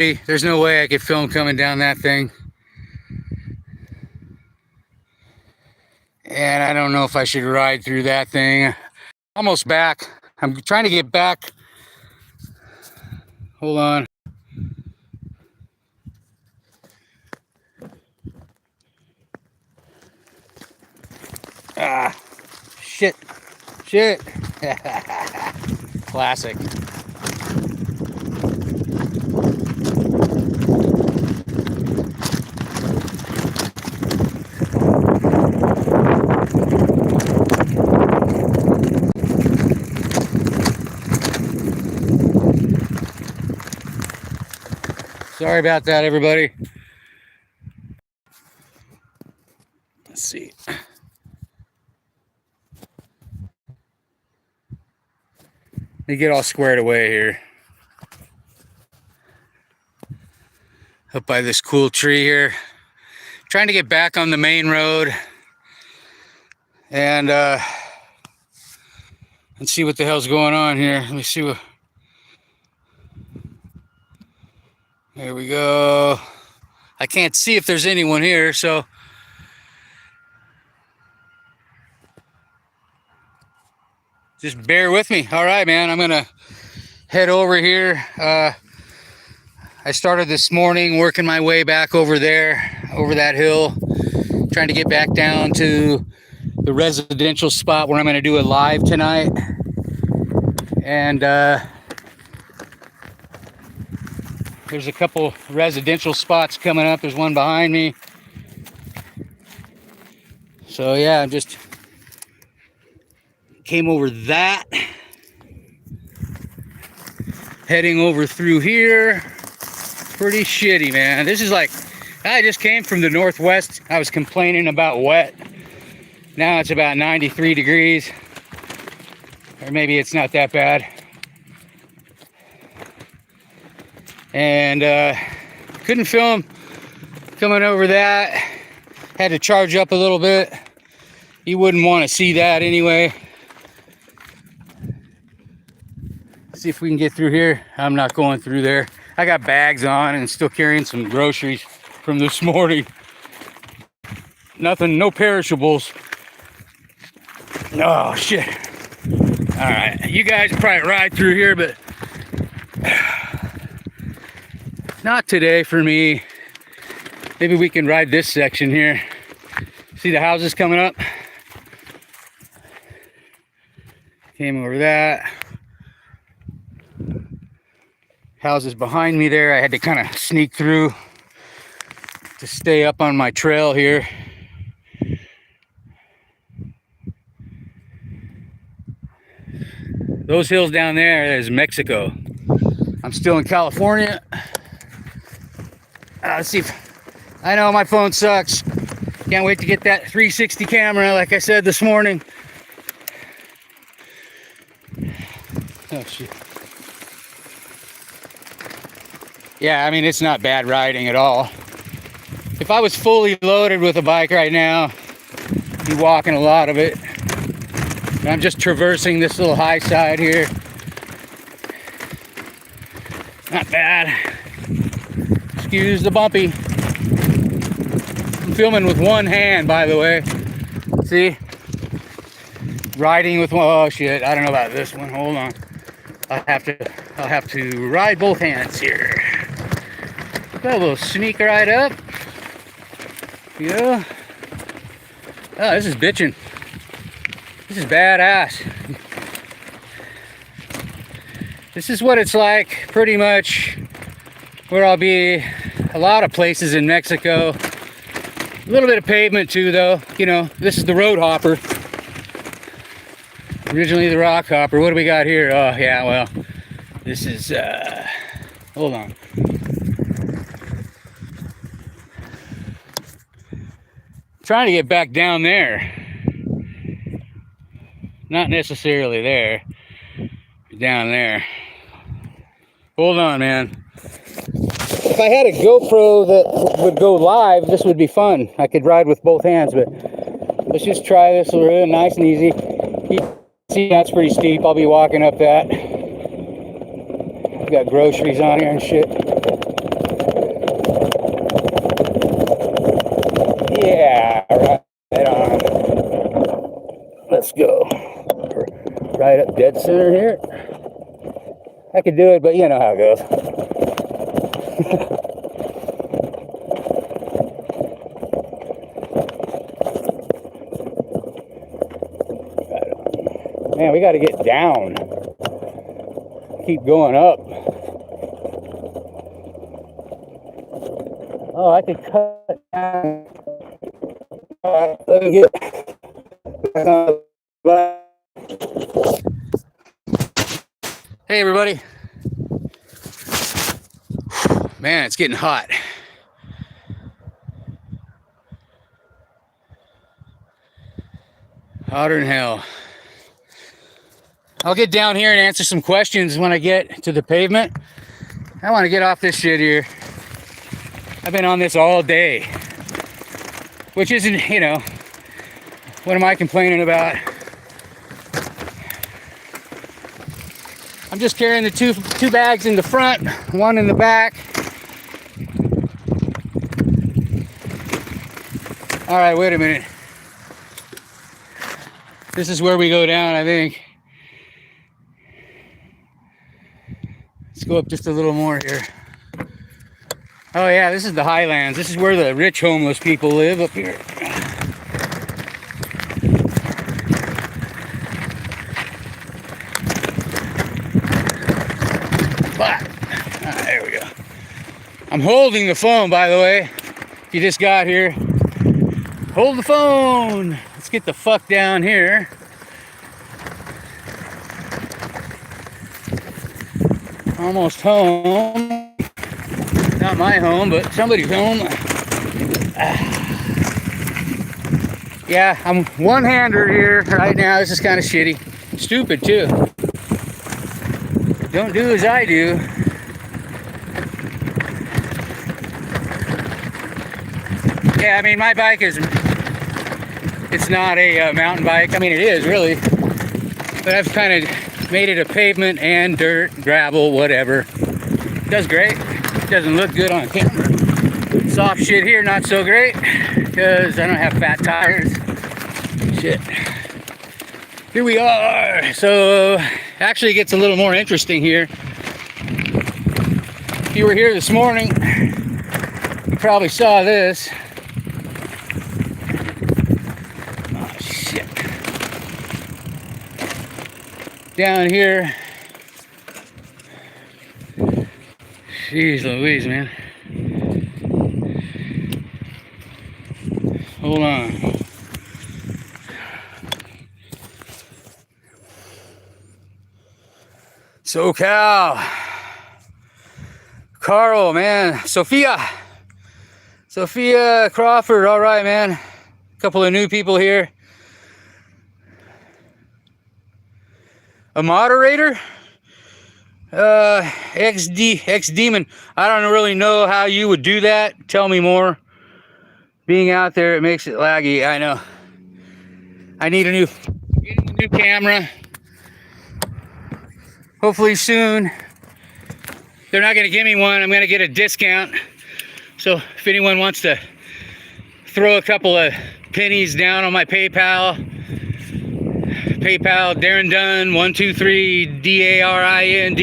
There's no way I could film coming down that thing. And I don't know if I should ride through that thing. Almost back. I'm trying to get back. Hold on. Ah, shit. Classic. Sorry about that, everybody. Let's see. Let me get all squared away here. Up by this cool tree here. Trying to get back on the main road and see what the hell's going on here. Let me see what. There we go. I can't see if there's anyone here, so just bear with me. All right, man, I'm gonna head over here. I started this morning working my way back over there, over that hill, trying to get back down to the residential spot where I'm gonna do it live tonight. And there's a couple residential spots coming up. There's one behind me. So yeah, I just came over that. Heading over through here. Pretty shitty, man. This is like, I just came from the Northwest. I was complaining about wet. Now it's about 93 degrees. Or maybe it's not that bad. And couldn't film coming over that. Had to charge up a little bit. You wouldn't want to see that anyway. See if we can get through here. I'm not going through there. I got bags on and still carrying some groceries from this morning. Nothing, no perishables. Oh shit. All right, you guys probably ride through here, but not today for me. Maybe we can ride this section here. See the houses coming up? Came over that. Houses behind me there. I had to kind of sneak through to stay up on my trail here. Those hills down there is Mexico. I'm still in California. Let's see if, I know my phone sucks. Can't wait to get that 360 camera like I said this morning. Oh shit. Yeah, I mean, it's not bad riding at all. If I was fully loaded with a bike right now, I'd be walking a lot of it. And I'm just traversing this little high side here. Not bad. Excuse the bumpy. I'm filming with one hand, by the way. See? Riding with one. Oh shit, I don't know about this one. Hold on. I'll have to ride both hands here. Got a little sneak right up. Yeah. Oh, this is bitching. This is badass. This is what it's like pretty much where I'll be a lot of places in Mexico. A little bit of pavement too though. You know, this is the road hopper. Originally the rock hopper. What do we got here? Oh yeah, well, this is, hold on. Trying to get back down there. Not necessarily there. Down there. Hold on, man. If I had a GoPro that would go live, this would be fun. I could ride with both hands, but let's just try this real nice and easy. See, that's pretty steep. I'll be walking up that. I've got groceries on here and shit. dead center here. I could do it, but you know how it goes. Man, we got to get down. Keep going up. Oh, I could cut down. All right, let me get back on the bike. Hey, everybody. Man, it's getting hot. Hotter than hell. I'll get down here and answer some questions when I get to the pavement. I want to get off this shit here. I've been on this all day, which isn't, you know, what am I complaining about? I'm just carrying the two bags in the front, one in the back. All right, wait a minute. This is where we go down, I think. Let's go up just a little more here. Oh yeah, this is the highlands. This is where the rich homeless people live up here. There we go. I'm holding the phone, by the way. If you just got here, hold the phone. Let's get the fuck down here. Almost home. Not my home, but somebody's home. Yeah, I'm one-hander here right now. This is kind of shitty. Stupid, too. Don't do as I do. Yeah, I mean, my bike is... It's not a mountain bike. I mean, it is, really. But I've kind of made it a pavement and dirt, gravel, whatever. Does great. Doesn't look good on camera. Soft shit here, not so great, because I don't have fat tires. Shit. Here we are. So, actually it gets a little more interesting here. If you were here this morning, you probably saw this. Oh, shit. Down here. Jeez Louise, man. Hold on. SoCal. Carl, man. Sophia Crawford. All right, man. A couple of new people here. A moderator? X-Demon. I don't really know how you would do that. Tell me more. Being out there, it makes it laggy. I know. I need a new camera. Hopefully soon. They're not going to give me one. I'm going to get a discount. So if anyone wants to throw a couple of pennies down on my PayPal, Darin Dunn 123 DARIN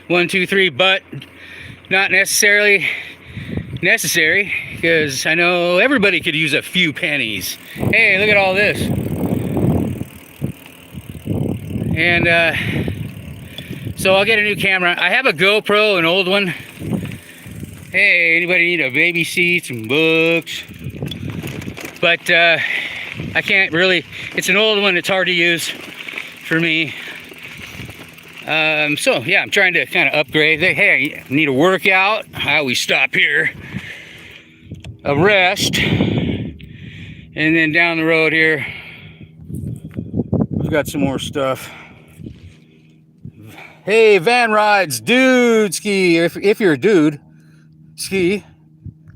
123, but not necessarily necessary, because I know everybody could use a few pennies. Hey, look at all this. And so I'll get a new camera. I have a GoPro, an old one. Hey, anybody need a baby seat, some books? But I can't really, it's an old one, it's hard to use for me. So yeah, I'm trying to kind of upgrade. Hey, I need a workout. I always stop here. A rest. And then down the road here, we've got some more stuff. Hey, van rides, dude, ski. If you're a dude, ski.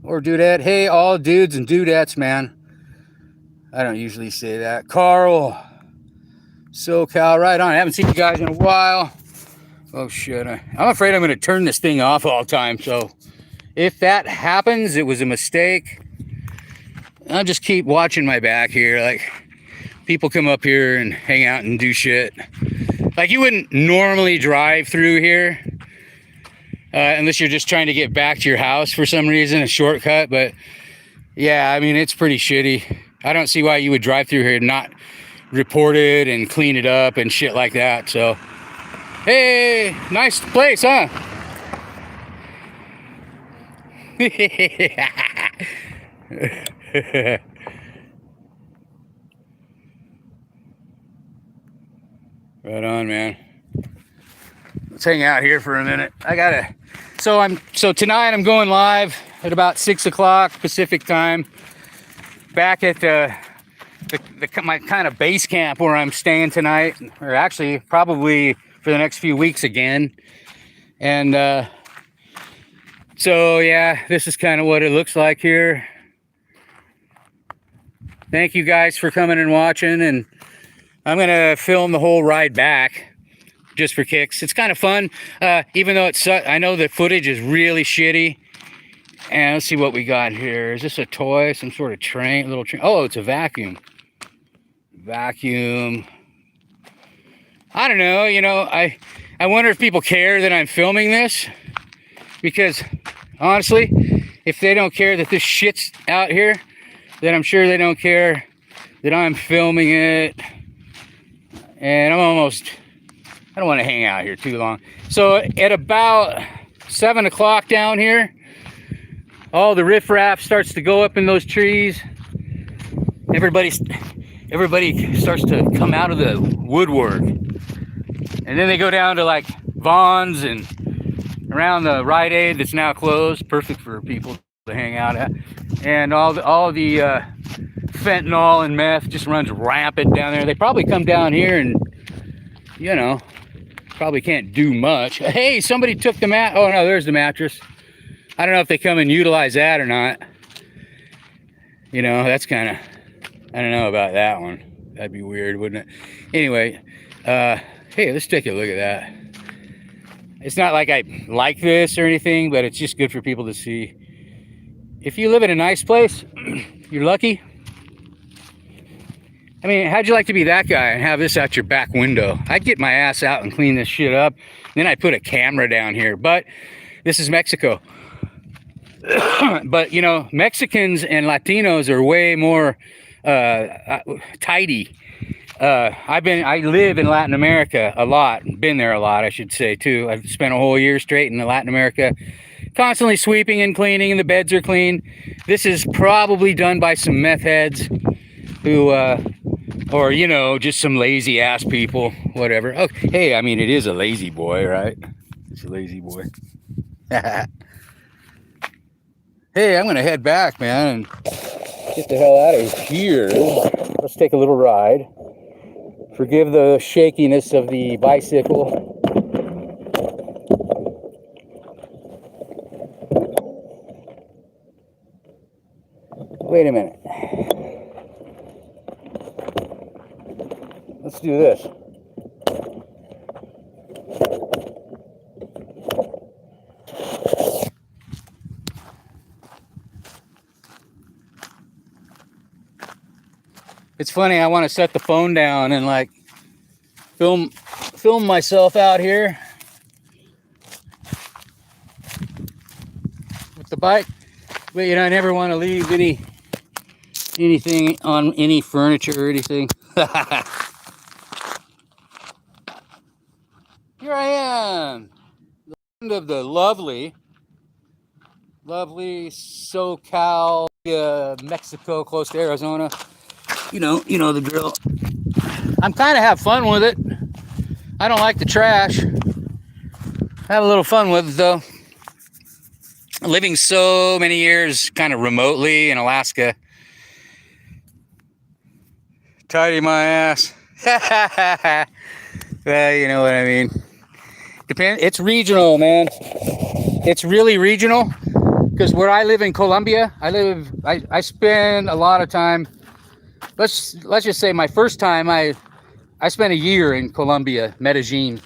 Or dudette. Hey, all dudes and dudettes, man. I don't usually say that. Carl. SoCal, right on. I haven't seen you guys in a while. Oh, shit. I'm afraid I'm going to turn this thing off all the time. So if that happens, it was a mistake. I'll just keep watching my back here. Like, People come up here and hang out and do shit. Like, you wouldn't normally drive through here unless you're just trying to get back to your house for some reason, a shortcut. But yeah, I mean, it's pretty shitty. I don't see why you would drive through here and not report it and clean it up and shit like that. So, hey, nice place, huh? Right on, man. Let's hang out here for a minute. So tonight I'm going live at about 6 o'clock Pacific time, back at my kind of base camp where I'm staying tonight, or actually probably for the next few weeks again. And so yeah, this is kind of what it looks like here. Thank you guys for coming and watching, and I'm gonna film the whole ride back just for kicks. It's kind of fun, even though I know the footage is really shitty. And let's see what we got here. Is this a toy? Some sort of train, little train? Oh, it's a vacuum. Vacuum. I don't know. You know, I wonder if people care that I'm filming this, because honestly, if they don't care that this shit's out here, then I'm sure they don't care that I'm filming it. And I don't want to hang out here too long. So at about 7 o'clock down here, all the riffraff starts to go up in those trees. Everybody starts to come out of the woodwork. And then they go down to like Vaughn's and around the Rite Aid that's now closed, perfect for people to hang out at. And all the fentanyl and meth just runs rampant down there. They probably come down here and, you know, probably can't do much. Hey, somebody took the mat. Oh no, there's the mattress. I don't know if they come and utilize that or not. You know, that's kind of, I don't know about that one. That'd be weird, wouldn't it? Anyway, hey, let's take a look at that. It's not like I like this or anything, but it's just good for people to see. If you live in a nice place, you're lucky. I mean, how'd you like to be that guy and have this out your back window? I'd get my ass out and clean this shit up. Then I'd put a camera down here. But this is Mexico. But, you know, Mexicans and Latinos are way more tidy. I live in Latin America a lot. Been there a lot, I should say, too. I've spent a whole year straight in Latin America, constantly sweeping and cleaning, and the beds are clean. This is probably done by some meth heads who... or, you know, just some lazy ass people, whatever. Oh, hey, I mean, it is a lazy boy, right? It's a lazy boy. Hey, I'm going to head back, man, and get the hell out of here. Let's take a little ride. Forgive the shakiness of the bicycle. Wait a minute. Let's do this. It's funny, I want to set the phone down and like film myself out here with the bike, but you know, I never want to leave anything on any furniture or anything. Here I am, the land of the lovely SoCal, Mexico, close to Arizona. You know the drill. I'm kind of have fun with it. I don't like the trash. Have a little fun with it though. Living so many years kind of remotely in Alaska. Tidy my ass. Well, you know what I mean. It's regional, man. It's really regional, because where I live in Colombia, I spend a lot of time. Let's just say my first time, I spent a year in Colombia, Medellin,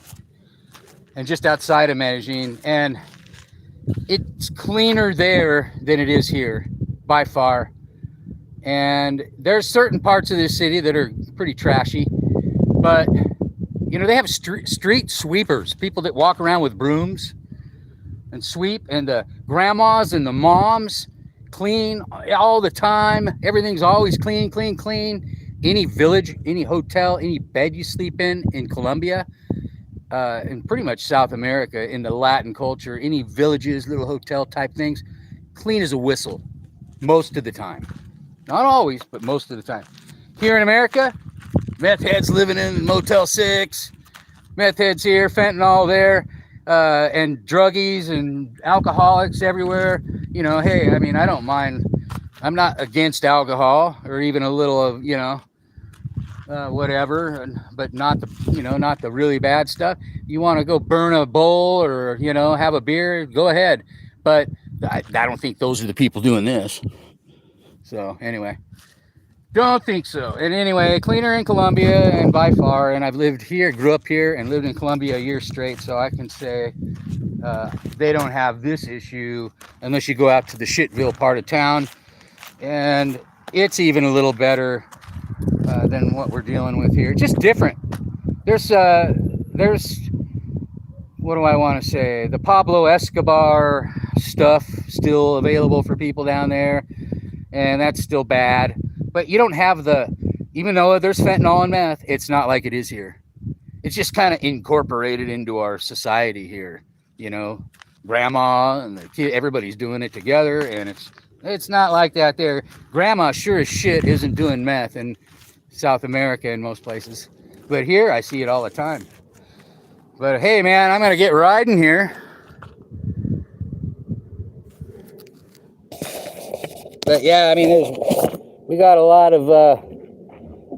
and just outside of Medellin, and it's cleaner there than it is here, by far. And there's certain parts of this city that are pretty trashy. But, you know, they have street sweepers, people that walk around with brooms and sweep, and the grandmas and the moms clean all the time. Everything's always clean, clean, clean. Any village, any hotel, any bed you sleep in Colombia, in pretty much South America, in the Latin culture, any villages, little hotel type things, clean as a whistle most of the time. Not always, but most of the time. Here in America, meth heads living in Motel 6, meth heads here, fentanyl there, and druggies and alcoholics everywhere. You know, hey, I mean, I don't mind. I'm not against alcohol or even a little of, you know, whatever, but not the, you know, not the really bad stuff. You want to go burn a bowl or, you know, have a beer, go ahead. But I don't think those are the people doing this. So anyway, don't think so. And anyway, cleaner in Colombia and by far. And I've lived here, grew up here, and lived in Colombia a year straight. So I can say they don't have this issue unless you go out to the Shitville part of town. And it's even a little better than what we're dealing with here. Just different. There's what do I want to say? The Pablo Escobar stuff still available for people down there, and that's still bad. But you don't have even though there's fentanyl and meth, it's not like it is here. It's just kind of incorporated into our society here. You know, grandma and the kid, everybody's doing it together, and it's not like that there. Grandma sure as shit isn't doing meth in South America in most places. But here, I see it all the time. But hey, man, I'm going to get riding here. But yeah, I mean, we got a lot of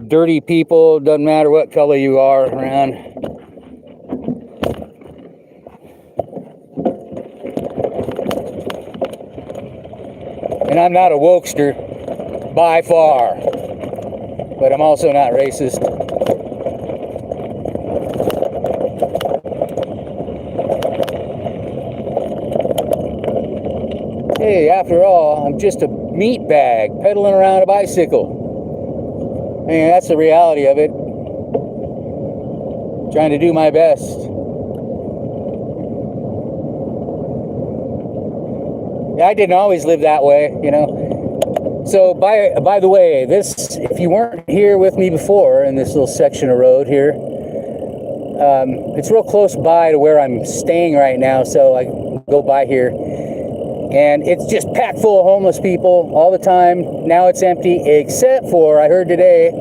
dirty people. Doesn't matter what color you are around. And I'm not a wokester, by far. But I'm also not racist. Hey, after all, I'm just a meat bag pedaling around a bicycle. I mean, that's the reality of it. Trying to do my best. I didn't always live that way, you know. So, by the way, this, if you weren't here with me before in this little section of road here, it's real close by to where I'm staying right now, so I go by here. And it's just packed full of homeless people all the time. Now it's empty, except for, I heard today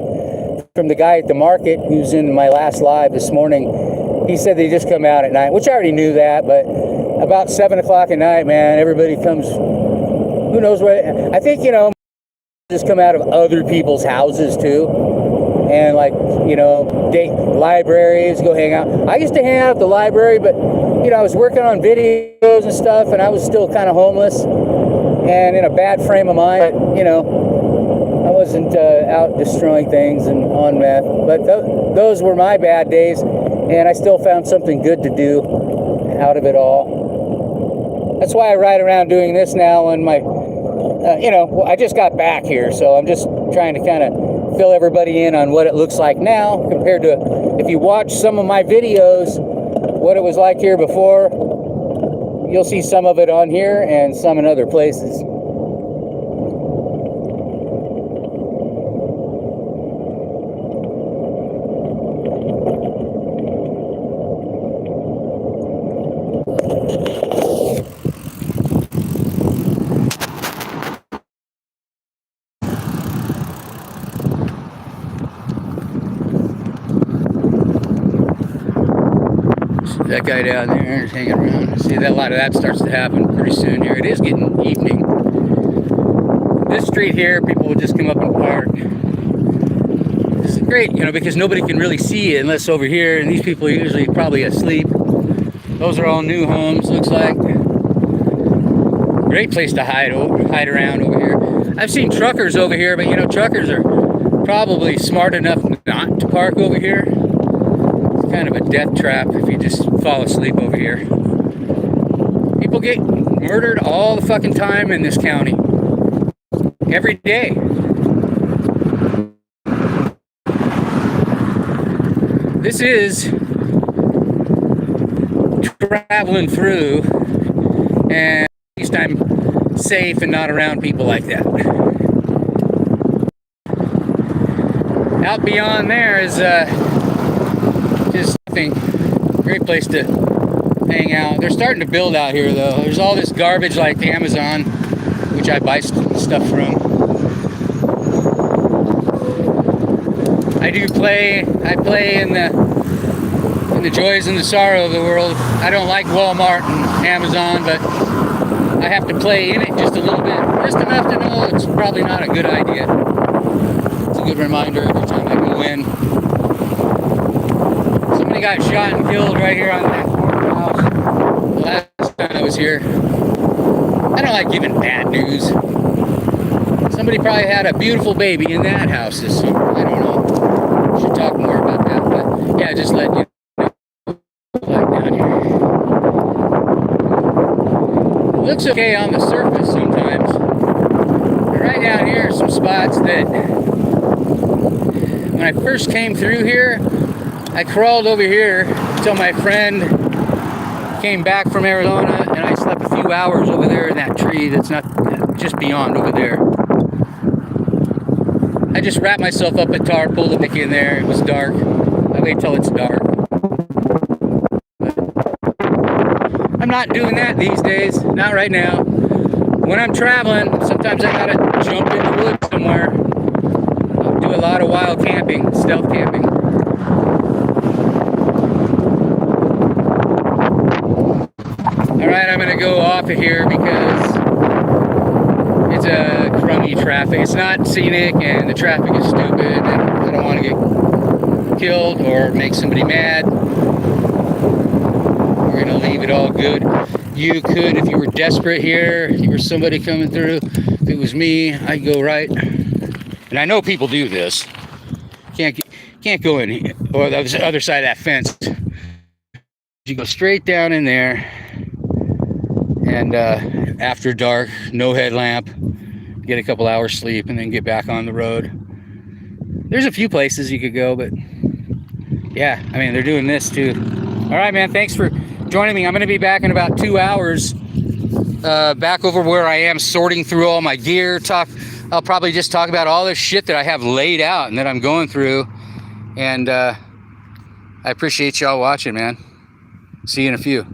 from the guy at the market who's in my last live this morning. He said they just come out at night, which I already knew that, but about 7 o'clock at night, man, everybody comes, who knows what. I think, you know, just come out of other people's houses too. And like, you know, libraries, go hang out. I used to hang out at the library, but, you know, I was working on videos and stuff, and I was still kind of homeless and in a bad frame of mind. But, you know, I wasn't out destroying things and on meth. But those were my bad days, and I still found something good to do out of it all. That's why I ride around doing this now on my, you know, I just got back here, so I'm just trying to kind of fill everybody in on what it looks like now compared to if you watch some of my videos, what it was like here before. You'll see some of it on here and some in other places. That guy down there is hanging around. See, that a lot of that starts to happen pretty soon here. It is getting evening. This street here, people will just come up and park. This is great, you know, because nobody can really see it unless over here, and these people are usually probably asleep. Those are all new homes, looks like. Great place to hide around over here. I've seen truckers over here, but you know, truckers are probably smart enough not to park over here. Kind of a death trap if you just fall asleep over here. People get murdered all the fucking time in this county. Every day. this is traveling through, and at least I'm safe and not around people like that. Out beyond there is just nothing. Great place to hang out. They're starting to build out here though. There's all this garbage like Amazon, which I buy stuff from. I play in the joys and the sorrow of the world. I don't like Walmart and Amazon, but I have to play in it just a little bit, just enough to know it's probably not a good idea. It's a good reminder every time I go in. Somebody got shot and killed right here on that courthouse the last time I was here. I don't like giving bad news. Somebody probably had a beautiful baby in that house this summer. I don't know. Should talk more about that, but yeah, just let you know. Like down here. It looks okay on the surface sometimes. But right down here are some spots that when I first came through here, I crawled over here until my friend came back from Arizona, and I slept a few hours over there in that tree that's not just beyond over there. I just wrapped myself up in tar, pulled it back in there. It was dark. I wait till it's dark. I'm not doing that these days. Not right now. When I'm traveling, sometimes I gotta jump in the woods somewhere. I'll do a lot of wild camping, stealth camping. Alright, I'm gonna go off of here because it's a crummy traffic. It's not scenic and the traffic is stupid and I don't want to get killed or make somebody mad. We're gonna leave it all good. You could, if you were desperate here, if you were somebody coming through, if it was me, I'd go right. And I know people do this. Can't go in here, or the other side of that fence. You go straight down in there, and after dark, no headlamp, get a couple hours sleep, and then get back on the road. There's a few places you could go, but yeah, I mean, they're doing this too. All right, man, thanks for joining me. I'm going to be back in about 2 hours, back over where I am sorting through all my gear. I'll probably just talk about all this shit that I have laid out and that I'm going through. And I appreciate y'all watching, man. See you in a few.